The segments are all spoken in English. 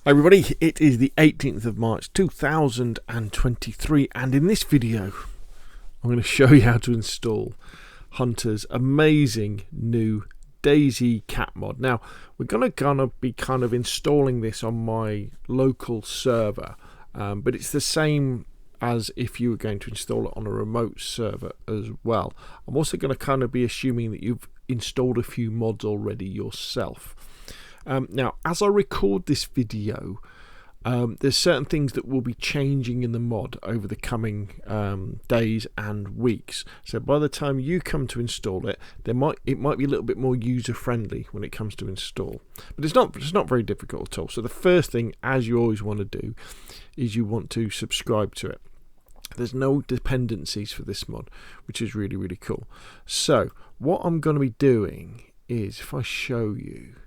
Hi everybody, it is the 18th of March 2023 and in this video I'm going to show you how to install HunterZ's amazing new DayZ Cat mod. Now we're going to be installing this on my local server, but it's the same as if you were going to install it on a remote server as well. I'm also going to be assuming that you've installed a few mods already yourself. Now, as I record this video, there's certain things that will be changing in the mod over the coming days and weeks. So by the time you come to install it, it might be a little bit more user friendly when it comes to install. But it's not very difficult at all. So the first thing, as you always want to do, is you want to subscribe to it. There's no dependencies for this mod, which is really, really cool. So what I'm going to be doing is, if I show you.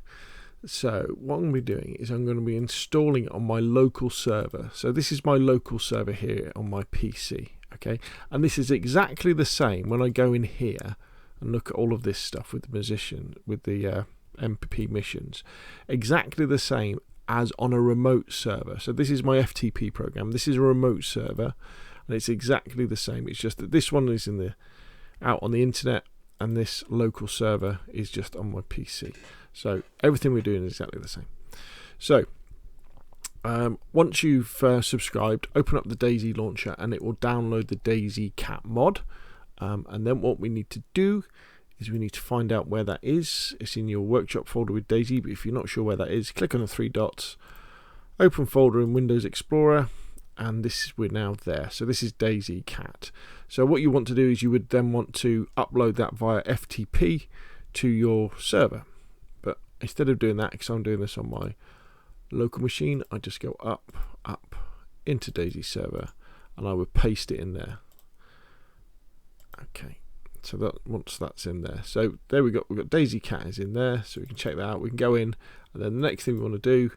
So what I'm going to be doing is I'm going to be installing it on my local server. So this is my local server here on my PC, okay? And this is exactly the same when I go in here and look at all of this stuff with the MPP missions. Exactly the same as on a remote server. So this is my FTP program. This is a remote server, and it's exactly the same. It's just that this one is out on the internet, and this local server is just on my PC. So everything we're doing is exactly the same. So once you've subscribed, open up the DayZ launcher and it will download the DayZ Cat mod. And then what we need to do is we need to find out where that is. It's in your workshop folder with DayZ, but if you're not sure where that is, click on the three dots, open folder in Windows Explorer, and we're now there. So this is DayZ Cat. So what you want to do is you would then want to upload that via FTP to your server. But instead of doing that, because I'm doing this on my local machine, I just go up into DayZ Server, and I would paste it in there. Okay, so that once that's in there, so there we've got DayZ Cat is in there, so we can check that out. We can go in, and then the next thing we want to do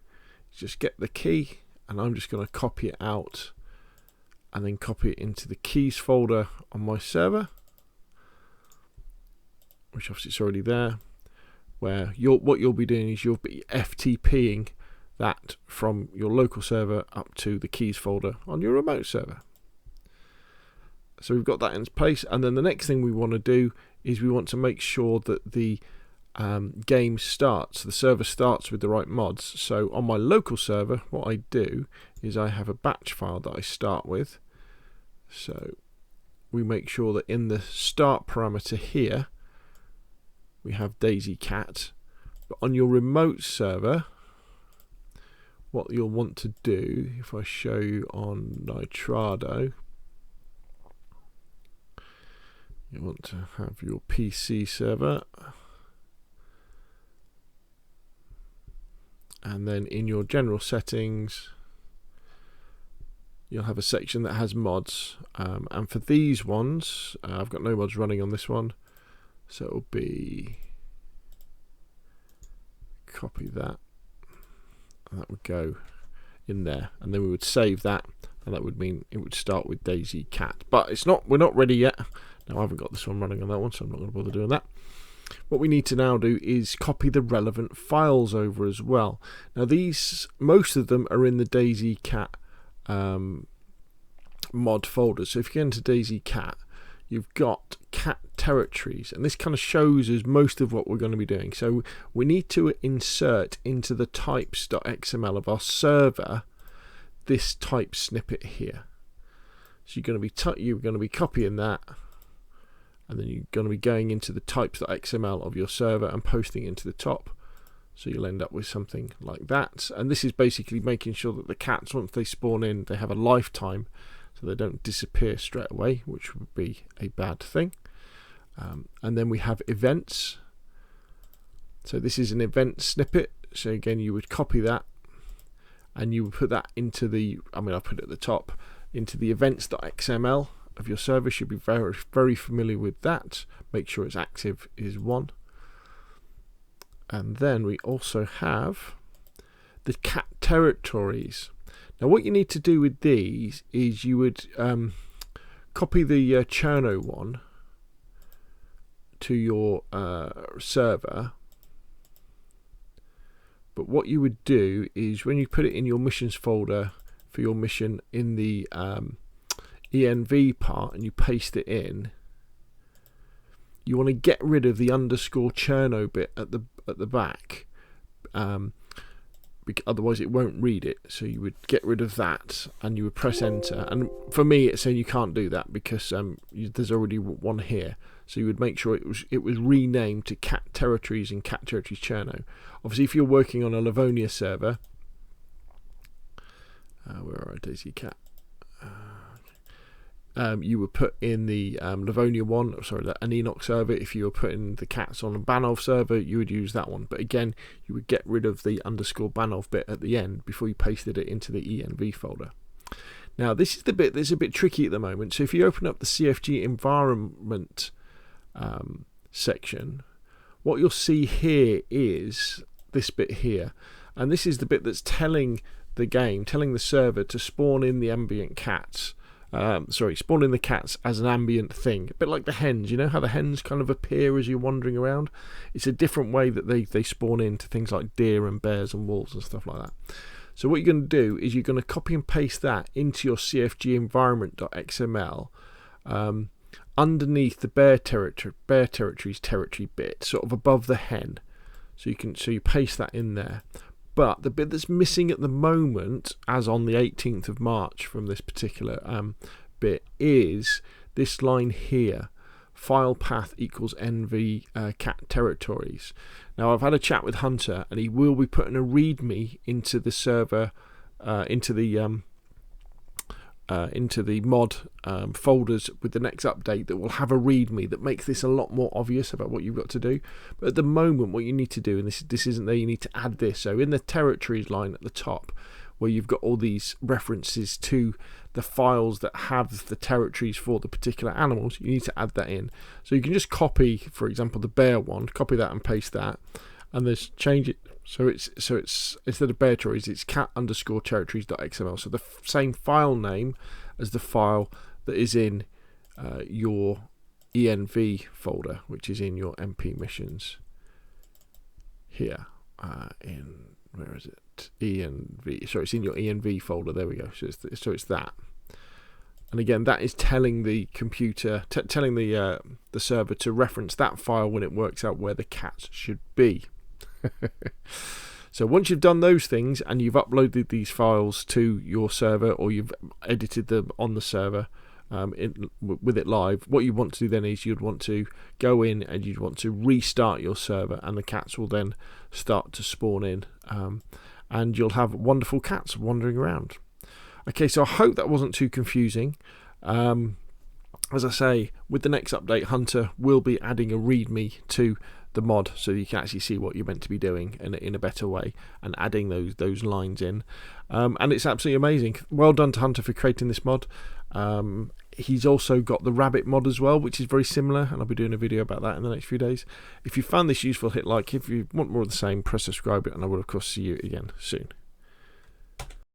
is just get the key, and I'm just going to copy it out and then copy it into the keys folder on my server, which obviously it's already there, where what you'll be doing is you'll be FTPing that from your local server up to the keys folder on your remote server. So we've got that in place, and then the next thing we want to do is we want to make sure that the game starts, the server starts with the right mods. So on my local server, what I do is I have a batch file that I start with. So we make sure that in the start parameter here we have DayZ Cat, but on your remote server, what you'll want to do, if I show you on Nitrado, you want to have your PC server, and then in your general settings you'll have a section that has mods, and for these ones I've got no mods running on this one, so it'll be copy that, and that would go in there, and then we would save that, and that would mean it would start with DayZ Cat. But we're not ready yet. Now I haven't got this one running on that one, so I'm not going to bother doing that. What we need to now do is copy the relevant files over as well. Now most of them are in the DayZ Cat mod folder. So if you get into DayZ Cat, you've got cat territories, and this kind of shows us most of what we're going to be doing. So we need to insert into the types.xml of our server this type snippet here. So you're going to be copying that, and then you're going to be going into the types.xml of your server and posting into the top. So you'll end up with something like that. And this is basically making sure that the cats, once they spawn in, they have a lifetime, so they don't disappear straight away, which would be a bad thing. And then we have events. So this is an event snippet. So again, you would copy that, and you would put that into I'll put it at the top, into the events.xml of your server. Should be very, very familiar with that. Make sure it's active is 1. And then we also have the cat territories. Now what you need to do with these is you would copy the Cherno one to your server, But what you would do is when you put it in your missions folder for your mission in the env part and you paste it in, you want to get rid of the underscore cherno bit at the back, otherwise it won't read it. So you would get rid of that and you would press enter. And for me, it's saying you can't do that because there's already one here. So you would make sure it was renamed to cat territories and cat territories cherno. Obviously, if you're working on a Livonia server, where are DayZ Cat? You would put in the Livonia one, an Enoch server. If you were putting the cats on a Banov server, you would use that one. But again, you would get rid of the underscore Banov bit at the end before you pasted it into the env folder. Now, this is the bit that's a bit tricky at the moment. So if you open up the CFG environment section, what you'll see here is this bit here. And this is the bit that's telling the server to spawn in the ambient cats. Spawn in the cats as an ambient thing, a bit like the hens. You know how the hens kind of appear as you're wandering around? It's a different way that they spawn into things like deer and bears and wolves and stuff like that. So what you're going to do is you're going to copy and paste that into your CFG environment.xml underneath the bear territories territory bit, sort of above the hen. So you paste that in there. But the bit that's missing at the moment, as on the 18th of March from this particular bit, is this line here, file path equals env cat territories. Now, I've had a chat with Hunter, and he will be putting a README into the server, into the mod folders with the next update that will have a README that makes this a lot more obvious about what you've got to do. But at the moment, what you need to do, and this isn't there, you need to add this. So in the territories line at the top, where you've got all these references to the files that have the territories for the particular animals, you need to add that in. So you can just copy, for example, the bear one, copy that and paste that, and just change it. So it's instead of bear territories, it's cat underscore territories.xml. So the same file name as the file that is in your env folder, which is in your MP missions here. Where is it? env. Sorry, it's in your env folder. There we go. So it's that. And again, that is telling the computer, telling the server to reference that file when it works out where the cats should be. So once you've done those things and you've uploaded these files to your server, or you've edited them on the server with it live, what you want to do then is you'd want to go in and you'd want to restart your server, and the cats will then start to spawn in, and you'll have wonderful cats wandering around. Okay, so I hope that wasn't too confusing. As I say, with the next update, Hunter will be adding a README to the mod so you can actually see what you're meant to be doing in a better way, and adding those lines in. And it's absolutely amazing. Well done to Hunter for creating this mod. He's also got the rabbit mod as well, which is very similar, and I'll be doing a video about that in the next few days. If you found this useful, hit like. If you want more of the same, press subscribe, and I will of course see you again soon.